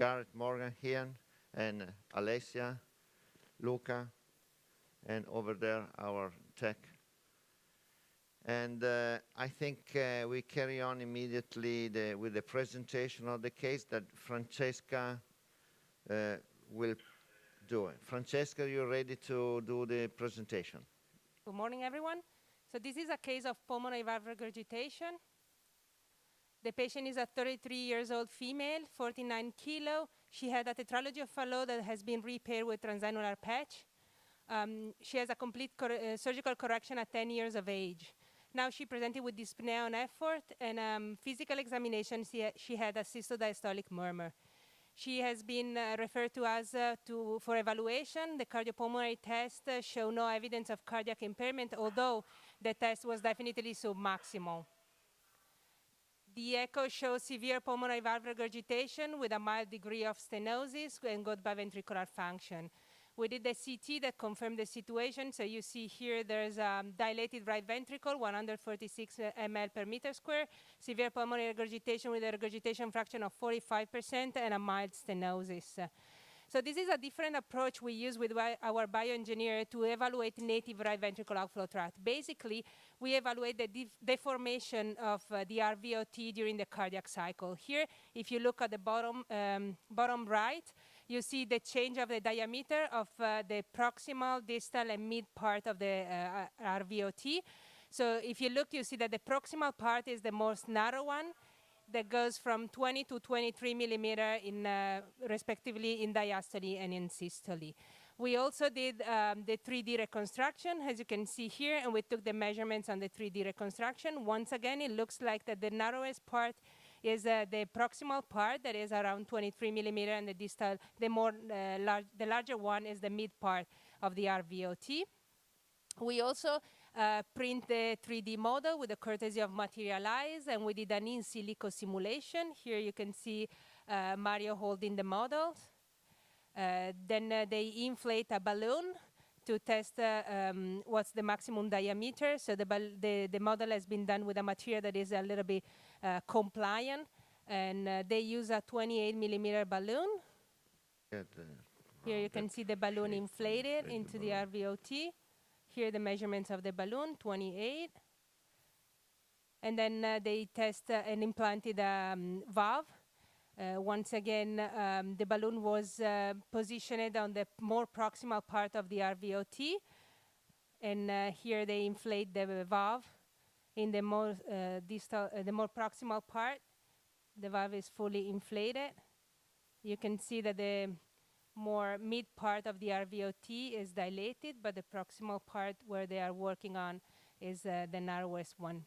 Garrett Morgan here, and Alessia, Luca, and over there our tech. And I think we carry on immediately with the presentation of the case that Francesca will do it. Francesca, you ready to do the presentation? Good morning, everyone. So this is a case of pulmonary valve regurgitation. The patient is a 33-year-old female, 49 kilo. She had a tetralogy of Fallot that has been repaired with transannular patch. She has a complete surgical correction at 10 years of age. Now she presented with dyspnea on effort, and physical examination, she had a systole-diastolic murmur. She has been referred to us for evaluation. The cardiopulmonary test showed no evidence of cardiac impairment, although the test was definitely submaximal. The echo shows severe pulmonary valve regurgitation with a mild degree of stenosis and good biventricular function. We did the CT that confirmed the situation. So you see here there's a dilated right ventricle, 146 ml per meter square, severe pulmonary regurgitation with a regurgitation fraction of 45% and a mild stenosis. So this is a different approach we use with our bioengineer to evaluate native right ventricle outflow tract. Basically, we evaluate the deformation of the RVOT during the cardiac cycle. Here, if you look at the bottom right, you see the change of the diameter of the proximal, distal, and mid part of the RVOT. So if you look, you see that the proximal part is the most narrow one, that goes from 20 to 23 millimeter respectively in diastole and in systole. We also did the 3D reconstruction, as you can see here, and we took the measurements on the 3D reconstruction. Once again, it looks like that the narrowest part is the proximal part, that is around 23 millimeter, and the distal, the larger one is the mid part of the RVOT. We also print the 3D model with the courtesy of Materialize, and we did an in silico simulation. Here you can see Mario holding the models. Then they inflate a balloon to test what's the maximum diameter. So the model has been done with a material that is a little bit compliant, and they use a 28 millimeter balloon. Here you can see the balloon inflated into the RVOT. Here the measurements of the balloon, 28. And then they test and implanted a valve. Once again, the balloon was positioned on the more proximal part of the RVOT. And here they inflate the valve in the more distal, the more proximal part. The valve is fully inflated. You can see that the more mid part of the RVOT is dilated, but the proximal part where they are working on is the narrowest one.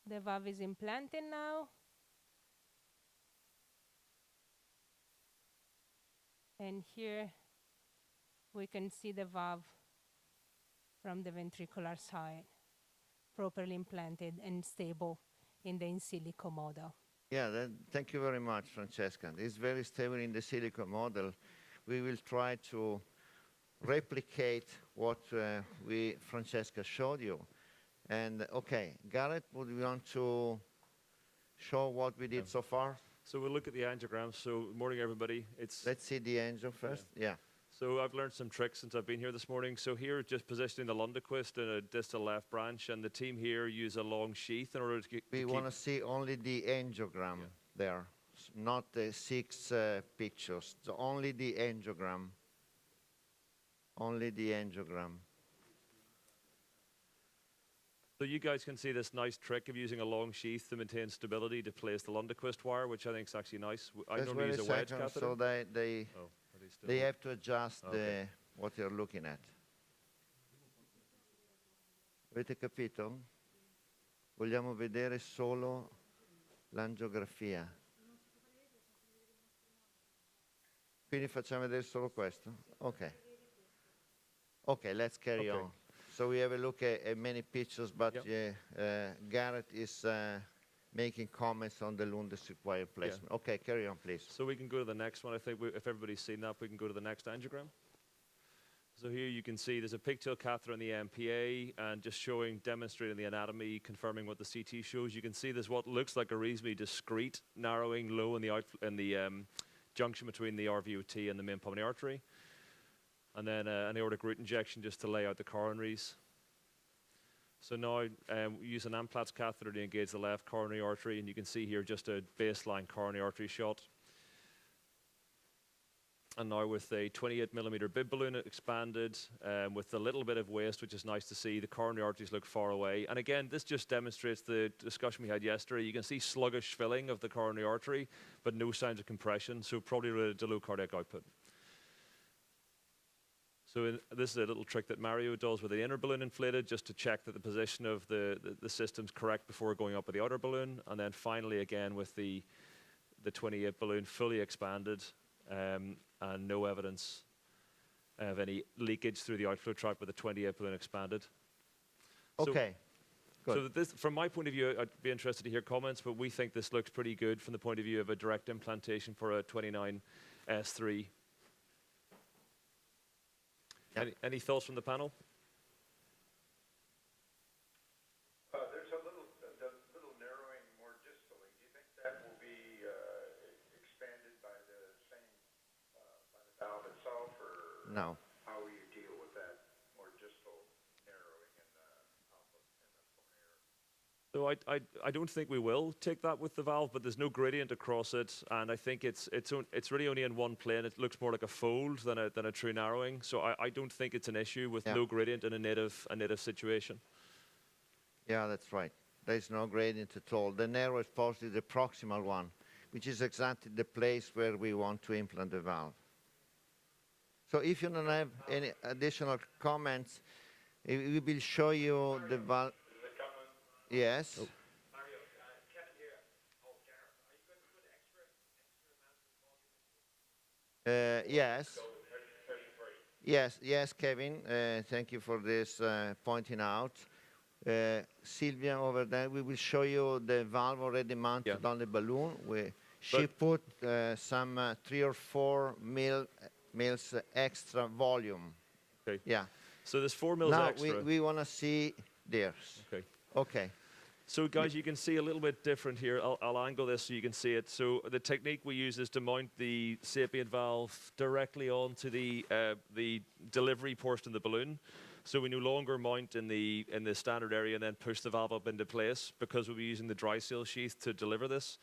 The valve is implanted now. And here we can see the valve from the ventricular side, properly implanted and stable in the in silico model. Yeah, thank you very much, Francesca. It's very stable in the silico model. We will try to replicate what Francesca showed you. And okay, Garrett, would you want to show what we did so far? So we'll look at the angiogram. So morning, everybody. Let's see the angio first. Yeah. So I've learned some tricks since I've been here this morning. So here, just positioning the Lundequist in a distal left branch, and the team here use a long sheath in order to We want to see only the angiogram there, not the 6 pictures. So only the angiogram. Only the angiogram. So you guys can see this nice trick of using a long sheath to maintain stability to place the Lundequist wire, which I think is actually nice. I normally use a wedge catheter. So they have to adjust what you're looking at. Avete capito? Vogliamo vedere solo l'angiografia. Quindi facciamo vedere solo questo? Ok. Okay, let's carry on. So we have a look at many pictures, but Garrett is making comments on the Lundequist wire placement. Yeah. Okay, carry on, please. So we can go to the next one. I think if everybody's seen that, we can go to the next angiogram. So here you can see there's a pigtail catheter in the MPA, and just demonstrating the anatomy, confirming what the CT shows. You can see there's what looks like a reasonably discrete narrowing low in the junction between the RVOT and the main pulmonary artery. And then an aortic root injection just to lay out the coronaries. So now we use an Amplatz catheter to engage the left coronary artery, and you can see here just a baseline coronary artery shot. And now with a 28mm bib balloon expanded, with a little bit of waste, which is nice to see, the coronary arteries look far away. And again, this just demonstrates the discussion we had yesterday. You can see sluggish filling of the coronary artery, but no signs of compression, so probably related to low cardiac output. So this is a little trick that Mario does with the inner balloon inflated, just to check that the position of the system's correct before going up with the outer balloon. And then finally, again, with the 28 balloon fully expanded, and no evidence of any leakage through the outflow tract with the 28 balloon expanded. Okay. So this, from my point of view, I'd be interested to hear comments, but we think this looks pretty good from the point of view of a direct implantation for a 29 S3. Yep. Any thoughts from the panel? There's a little narrowing more distally. Do you think that will be expanded by the valve itself, or no? How will you deal with that more distal narrowing in the pulmonary? So I don't think we will take that with the valve, but there's no gradient across it, and I think it's really only in one plane. It looks more like a fold than a true narrowing. So I don't think it's an issue with no gradient in a native situation. Yeah, that's right. There's no gradient at all. The narrow is possibly the proximal one, which is exactly the place where we want to implant the valve. So if you don't have any additional comments, we will show you the valve. Yes. Oh. Mario, Kevin here. Oh, Gareth, are you going to put extra amounts of volume? Yes. Yes, Kevin. Thank you for this pointing out. Sylvia over there, we will show you the valve already mounted on the balloon. She put some 3 or 4 mils extra volume. Okay. Yeah. So there's 4 mils now extra. Now we want to see theirs. Okay. Okay. So guys, you can see a little bit different here. I'll angle this so you can see it. So the technique we use is to mount the sapient valve directly onto the delivery portion of the balloon. So we no longer mount in the standard area and then push the valve up into place, because we'll be using the dry seal sheath to deliver this.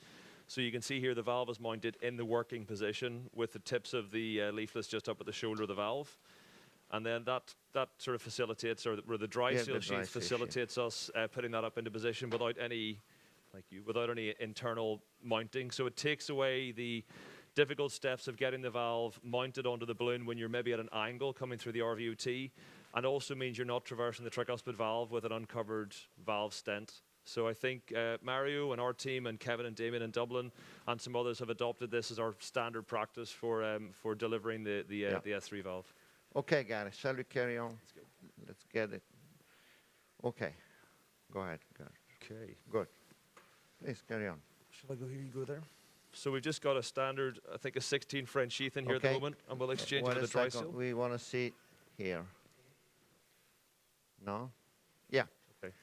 So you can see here the valve is mounted in the working position with the tips of the leaflets just up at the shoulder of the valve. And then that sort of facilitates, or the dry seal sheath facilitates us putting that up into position without any, without any internal mounting. So it takes away the difficult steps of getting the valve mounted onto the balloon when you're maybe at an angle coming through the RVOT, and also means you're not traversing the tricuspid valve with an uncovered valve stent. So I think Mario and our team and Kevin and Damien in Dublin and some others have adopted this as our standard practice for delivering the S3 valve. Okay, Gareth, shall we carry on? Let's get it. Okay, go ahead, Gareth. Okay. Good. Please carry on. Shall I go here, you go there? So we've just got a standard, I think a 16 French sheath in here at the moment, and we'll exchange it with the dry seal. We want to see here. No? Yeah. Okay.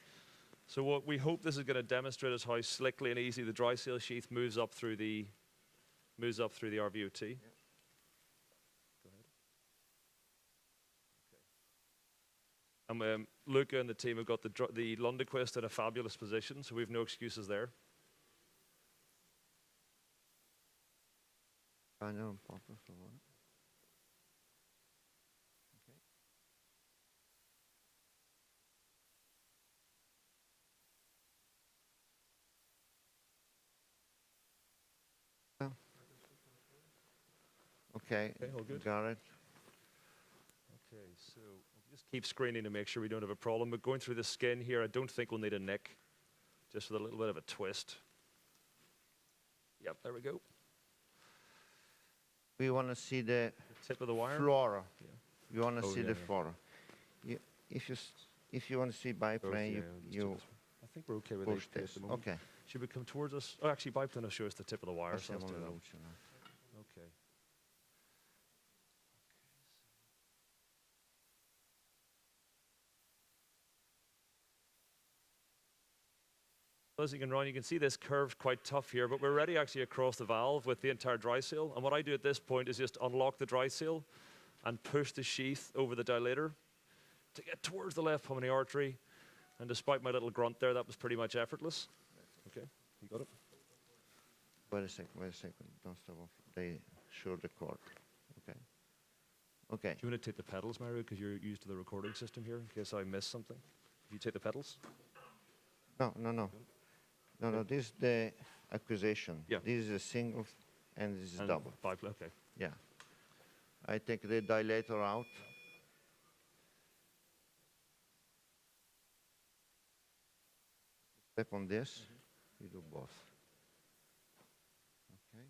So what we hope this is going to demonstrate is how slickly and easy the dry seal sheath moves up through the RVOT. Yeah. And Luca and the team have got the Lundequist in a fabulous position, so we have no excuses there. I know. Okay. Okay, all good. Got it. Okay, so just keep screening to make sure we don't have a problem. But going through the skin here, I don't think we'll need a nick, just with a little bit of a twist. Yep, there we go. We want to see the tip of the wire. Flora. Yeah. We want to see the flora. If you want to see biplane, you I think we're okay with push this. Okay. Should we come towards us? Oh, actually, biplane will show us the tip of the wire. So let's do that. Okay. As you can run, you can see this curve's quite tough here, but we're ready actually across the valve with the entire dry seal. And what I do at this point is just unlock the dry seal and push the sheath over the dilator to get towards the left pulmonary artery. And despite my little grunt there, that was pretty much effortless. Okay, you got it? Wait a second. Don't stop off. They show the cord. Okay. Okay. Do you want to take the pedals, Mario, because you're used to the recording system here, in case I miss something? If you take the pedals. No. This is the acquisition. Yeah. This is a single, and this is And double. okay. Yeah. I take the dilator out. Step on this. You do both. Okay.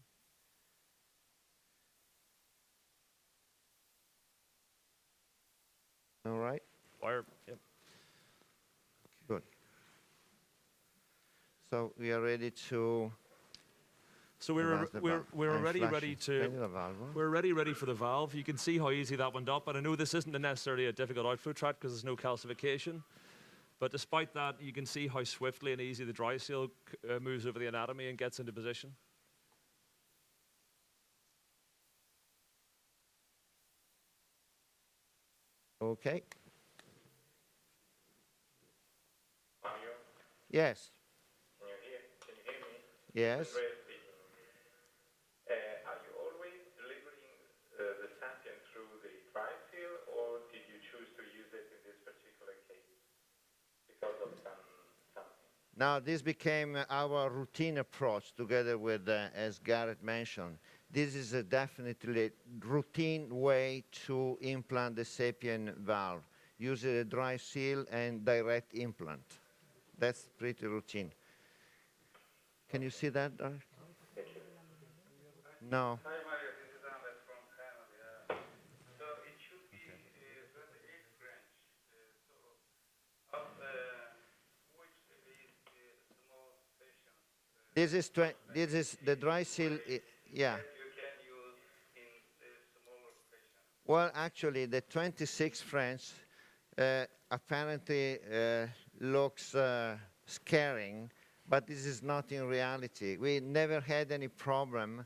All right. Fire. Yep. Good. So we are ready to. So we're advance the valve. we're I'm already flashing. ready Ready to. the valve. We're already ready for the valve. You can see how easy that went up, and I know this isn't necessarily a difficult outflow tract because there's no calcification. But despite that, you can see how swiftly and easy the dry seal moves over the anatomy and gets into position. Okay. Mario, Yes. can you hear me? Yes. Andrea speaking. Are you always delivering the sapien through the dry seal, or did you choose to use it in this particular case because of something? Now this became our routine approach together with, as Garrett mentioned, this is a definitely routine way to implant the sapien valve, using a dry seal and direct implant. That's pretty routine. Can you see that, Dark? No. Hi Mario, this is Ahmed from Panama. So it should be 28 branch. So of which is the small patient This is the dry seal. Yeah. that you can use in the smaller patient. Well, actually, the 26 French apparently looks scaring, but this is not in reality. We never had any problem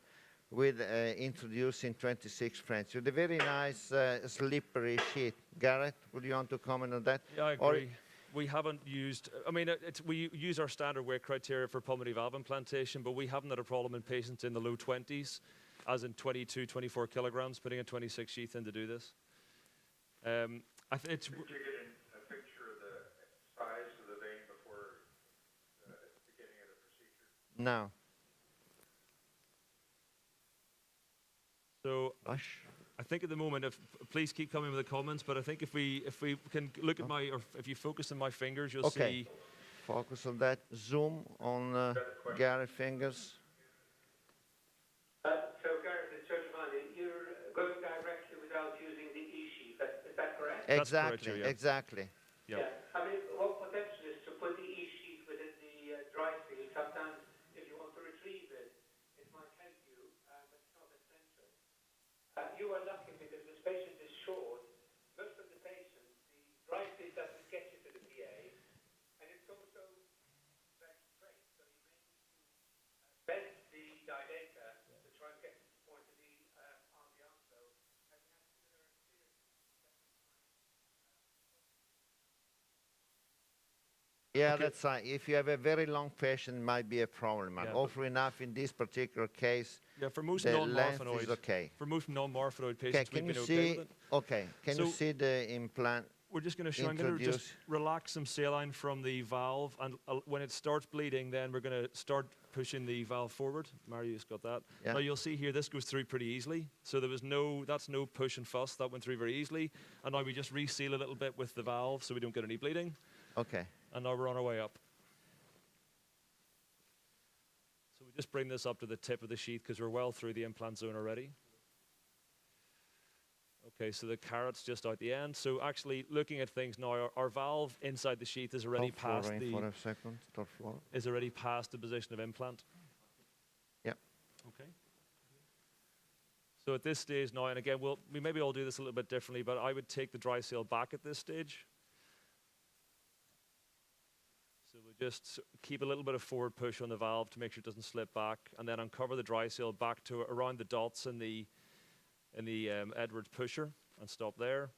with introducing 26 French with a very nice slippery sheet. Garrett, would you want to comment on that? Yeah, I Or- agree. We haven't used, I mean, we use our standard weight criteria for pulmonary valve implantation, but we haven't had a problem in patients in the low 20s, as in 22, 24 kilograms, putting a 26 sheath in to do this. It's, Did you get a picture of the size of the vein before the beginning of the procedure? No. so Gosh. I think at the moment, please keep coming with the comments, but I think if we can look at or if you focus on my fingers, you'll Okay. see. Focus on that. Zoom on Garrett fingers. So Gareth, it's Giovanni. You're going directly without using the E-sheath. Is that correct? That's correct, Exactly. yeah. Exactly. Yeah. I mean, what potential is to put the E-sheath within the dry seal? Sometimes, if you want to retrieve it, it might help you, but it's not essential. You are lucky because this patient is short. Most of the patients, the dry seal doesn't get you to the PA, and it's also very straight, so you may need to bend the dilator to try and get to the point of the RBR flow. Have you had similar experience? Yeah, that's right. If you have a very long patient, it might be a problem. And Yeah, often enough, in this particular case, Yeah, for most the length non-morphinoid, is okay. for most non-morphinoid Okay, patients, can we've you been okay see? with it. Okay, can you So- see the implant? We're just going to show. I'm going to just Introduce- relax some saline from the valve, and when it starts bleeding, then we're going to start pushing the valve forward. Mario's got that. Yeah. Now you'll see here, this goes through pretty easily. So there was that's no push and fuss. That went through very easily. And now we just reseal a little bit with the valve so we don't get any bleeding. Okay. And now we're on our way up. So we just bring this up to the tip of the sheath because we're well through the implant zone already. Okay, so the carrot's just out the end. So actually, looking at things now, our valve inside the sheath is already Top floor past rain for a second. Top floor. is already past the position of implant. Yep. Okay. So at this stage now, and again, we maybe all do this a little bit differently, but I would take the dry seal back at this stage. So we'll just keep a little bit of forward push on the valve to make sure it doesn't slip back, and then uncover the dry seal back to around the dots in the Edwards pusher and stop there.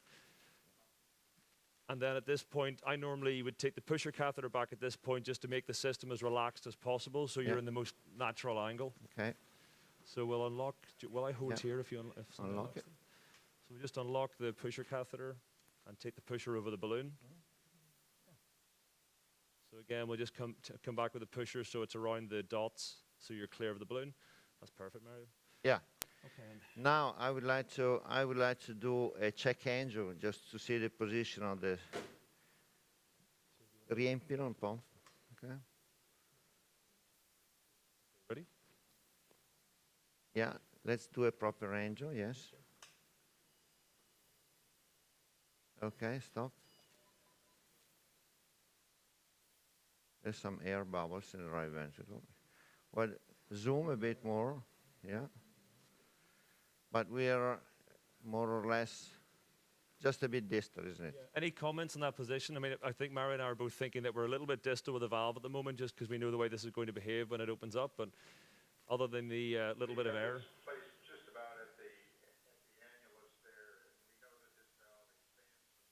And then at this point, I normally would take the pusher catheter back at this point just to make the system as relaxed as possible, so you're in the most natural angle. Okay. So we'll unlock. Will I hold here if you Unlock it? So we just unlock the pusher catheter and take the pusher over the balloon. So again, we'll just come back with the pusher so it's around the dots, so you're clear of the balloon. That's perfect, Mario. Yeah. Okay. Now I would like to do a check angel just to see the position of the riempire un po'. Okay. Ready? Yeah. Let's do a proper angel. Yes. Okay. Stop. There's some air bubbles in the right ventricle. Well, zoom a bit more. Yeah. But we are more or less just a bit distal, isn't it? Yeah. Any comments on that position? I mean, I think Mario and I are both thinking that we're a little bit distal with the valve at the moment just because we know the way this is going to behave when it opens up. But other than the little bit of air. Placed just about at the annulus there, and we know that this valve expands from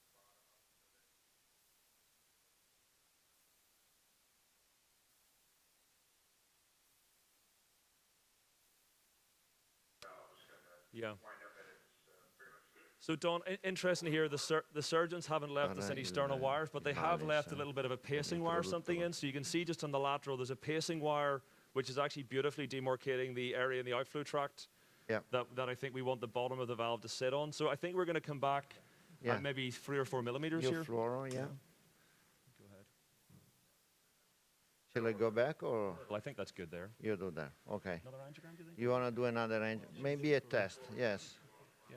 the bottom up. Yeah. So, Don, interesting to hear the surgeons haven't left us any sternal wires, but they have left a little bit of a pacing wire something in. So you can see just on the lateral, there's a pacing wire, which is actually beautifully demarcating the area in the outflow tract that I think we want the bottom of the valve to sit on. So I think we're going to come back at maybe 3 or 4 millimeters here. Fluoro, yeah. Go ahead. Shall I go back or? Well, I think that's good there. You do that. Okay. Another angiogram, do you think? You want to do another angel? Maybe a test. Yes. Yeah,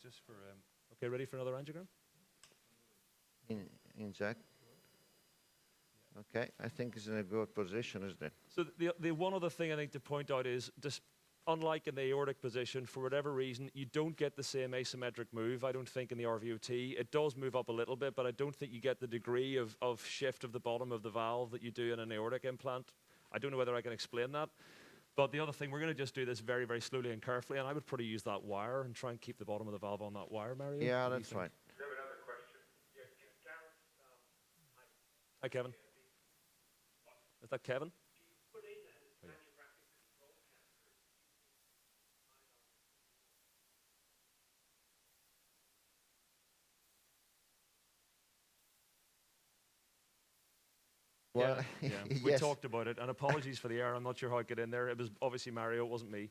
just for... okay, ready for another angiogram? Inject. Okay, I think it's in a good position, isn't it? So the one other thing I think to point out is, unlike in the aortic position, for whatever reason, you don't get the same asymmetric move, I don't think, in the RVOT. It does move up a little bit, but I don't think you get the degree of shift of the bottom of the valve that you do in an aortic implant. I don't know whether I can explain that. But the other thing, we're going to just do this very, very slowly and carefully, and I would probably use that wire and try and keep the bottom of the valve on that wire, Mario. Yeah, that's right. We have another question. Gareth, Hi, Kevin. Is that Kevin? Well, yeah. We talked about it, and apologies for the error. I'm not sure how it got in there. It was obviously Mario, it wasn't me.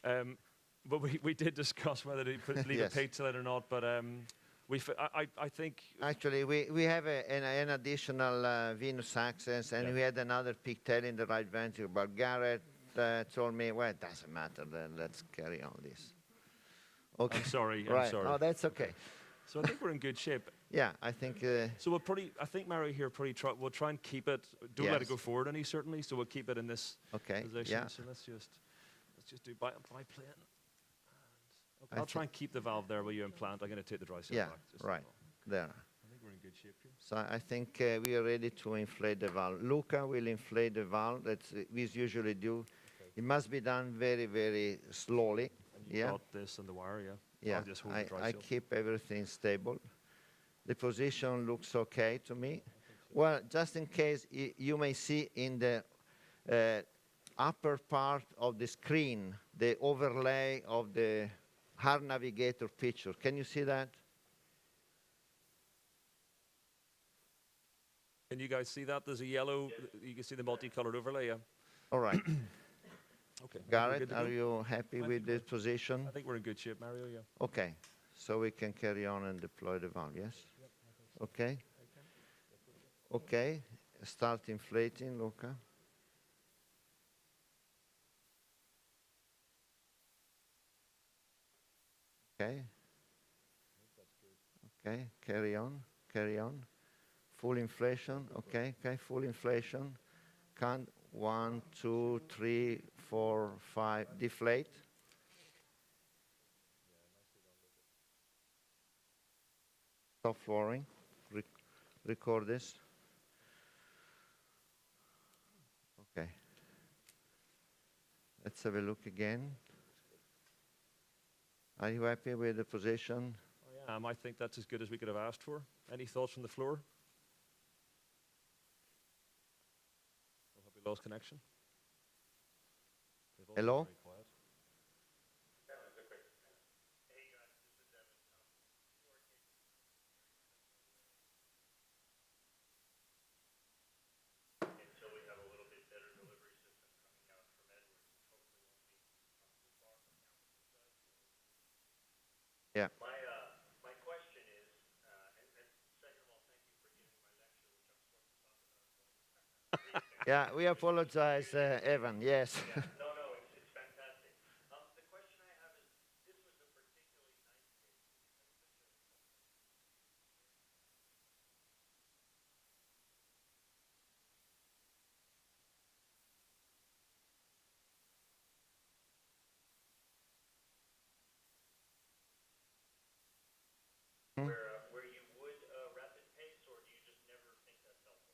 But we did discuss whether to leave a pizza in or not, but I think... Actually, we have an additional venous access, and we had another pigtail in the right ventricle, but Garrett told me, well, it doesn't matter, then let's carry on this. Okay. I'm sorry, right. I'm sorry. Oh, that's okay. So I think we're in good shape. Yeah, I think... so I think Mario here we'll try and keep it, don't let it go forward any, certainly, so we'll keep it in this position. Yeah. So let's just do biplane. Okay, I'll try and keep the valve there while you implant. I'm going to take the dry seal back. Right, there. I think we're in good shape here. So I think we are ready to inflate the valve. Luca will inflate the valve. That's we usually do. Okay. It must be done very, very slowly. And you got this on the wire, Yeah, I'll just hold the dry seal. I keep everything stable. The position looks okay to me. Well, just in case, you may see in the upper part of the screen the overlay of the Heart Navigator picture. Can you see that? Can you guys see that? There's a yellow, you can see the multicolored overlay, yeah. All right. Okay. Garrett, are you happy with this position? I think we're in good shape, Mario, yeah. Okay. So we can carry on and deploy the valve, yes? Okay. Okay. Start inflating, Luca. Okay. Okay, carry on, carry on. Full inflation, okay, full inflation. Count 1, 2, 3, 4, 5, deflate. Stop flooring, record this. Let's have a look again. Are you happy with the position? I think that's as good as we could have asked for. Any thoughts from the floor? Or have we lost connection? They've all been Hello? very quiet. Until we have a little bit better delivery system coming out from Edwards, which hopefully won't be too far from campus side. Yeah. My question is, and second of all, thank you for giving my lecture, which I'm supposed to talk about. Yeah, we apologize, Evan, yes. No, it's fantastic. The question I have is, this was a particularly nice case. Where you would rapid pace, or do you just never think that's helpful?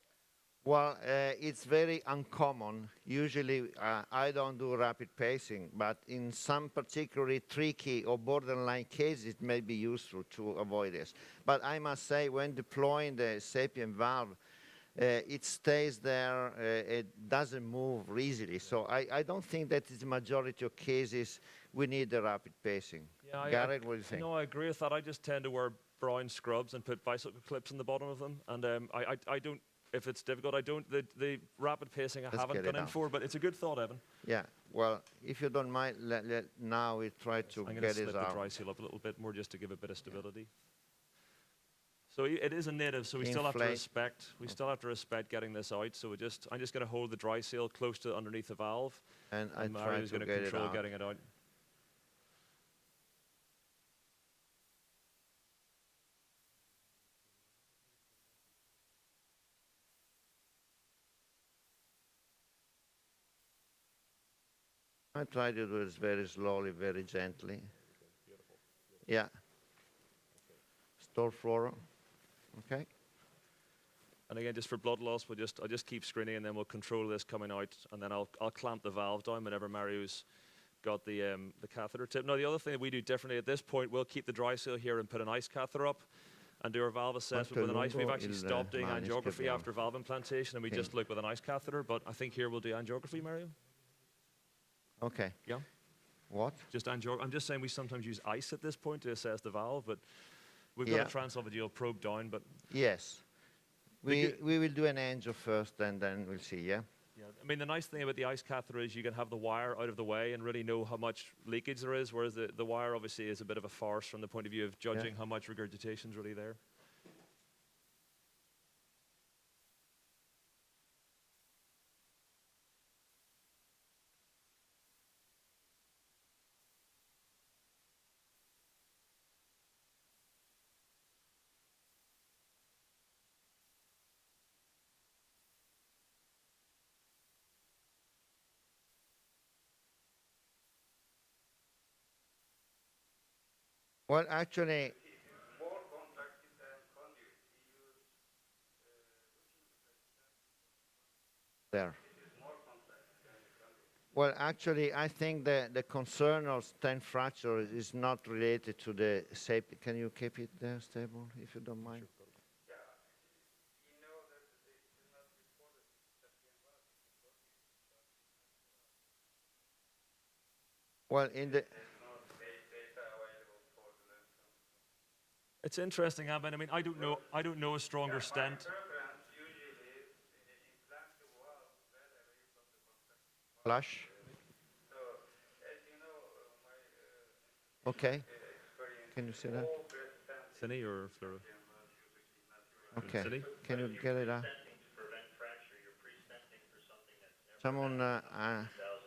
Well, it's very uncommon. Usually, I don't do rapid pacing, but in some particularly tricky or borderline cases, it may be useful to avoid this. But I must say, when deploying the sapien valve, it stays there. It doesn't move easily. So I don't think that in the majority of cases we need the rapid pacing. Yeah, Garrett, what do you think? No, I agree with that. I just tend to wear brown scrubs and put bicycle clips in the bottom of them. And I don't, if it's difficult, I don't, the rapid pacing I Let's haven't get gone it in out. for, but it's a good thought, Evan. Yeah, well, if you don't mind, now we try to I'm going to get slip it the out. dry seal up a little bit more just to give a bit of stability. So it is a native, so we still have to Inflate. respect. We still have to respect getting this out. So I'm just going to hold the dry seal close to underneath the valve, And I and try Mario's to going to get it control out. getting it out. I try to do this very slowly, very gently. Beautiful. Yeah. Store floor. Okay. And again, just for blood loss, I'll just keep screening, and then we'll control this coming out, and then I'll clamp the valve down whenever Mario's got the catheter tip. Now, the other thing that we do differently at this point, we'll keep the dry seal here and put an ice catheter up and do our valve assessment with an ice. We've actually stopped doing angiography after valve implantation, and we just look with an ice catheter. But I think here we'll do angiography, Mario. Okay. Yeah. What? Just I'm just saying we sometimes use ice at this point to assess the valve, but we've got a transesophageal probe down. But Yes. We will do an angio first, and then we'll see, yeah? yeah, I mean, the nice thing about the ice catheter is you can have the wire out of the way and really know how much leakage there is, whereas the wire obviously is a bit of a farce from the point of view of judging how much regurgitation is really there. Well, actually, More contracted than conduit. We use there. it is more contracted than the conduit. Well, actually, I think the concern of stent fracture is not related to the safety. Can you keep it there stable, if you don't mind? Yeah, you know that it is not reported that the environment is conduit, but Well, in the... there's no data available for the lens. It's interesting, Evan. I mean, I don't know a stronger stent. My preference usually is implant the valve well away from the contracting. Flush? So, as you know, my Okay. experience, Can you see that? all breast stents Cine or fluoro? Okay. Cine? Can you get it out? Stenting to prevent fracture, you're pre-stenting for something that's never Someone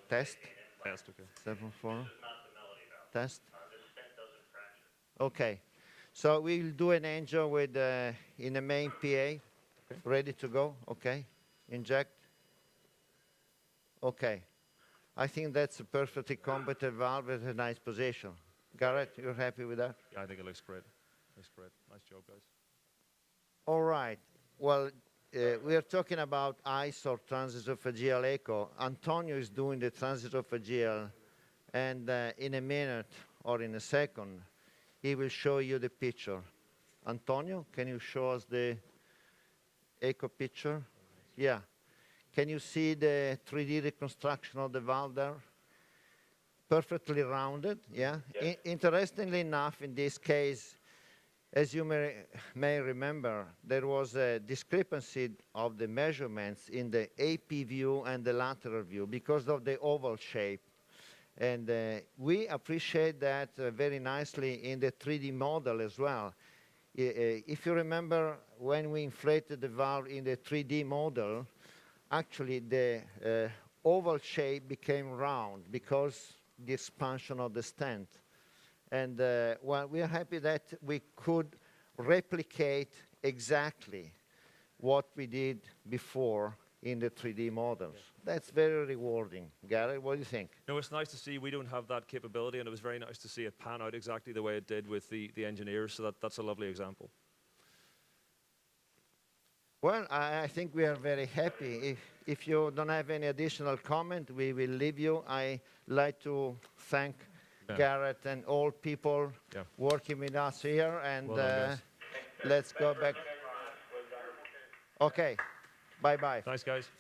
test? Test, okay. 7-4. not the melody valve. Test? This stent doesn't fracture. Okay. So we'll do an angio with in the main PA. Ready to go? Okay. Inject. Okay. I think that's a perfectly competent valve with a nice position. Garrett, you're happy with that? Yeah, I think it looks great. Looks great. Nice job, guys. All right. Well, we are talking about ICE or transesophageal echo. Antonio is doing the transesophageal, and in a minute or in a second, he will show you the picture. Antonio, can you show us the echo picture? Yeah. Can you see the 3D reconstruction of the valve there? Perfectly rounded, yeah? Yes. Interestingly enough, in this case, as you may remember, there was a discrepancy of the measurements in the AP view and the lateral view because of the oval shape. And we appreciate that very nicely in the 3D model as well. If you remember, when we inflated the valve in the 3D model, actually the oval shape became round because the expansion of the stent. And well, we are happy that we could replicate exactly what we did before in the 3D models. That's very rewarding. Gary, what do you think? No, it's nice to see we don't have that capability, and it was very nice to see it pan out exactly the way it did with the engineers, so that's a lovely example. Well, I think we are very happy. If you don't have any additional comment, we will leave you. I like to thank Garrett and all people working with us here, and Well done, guys. let's go back. Okay, bye-bye. Thanks, guys.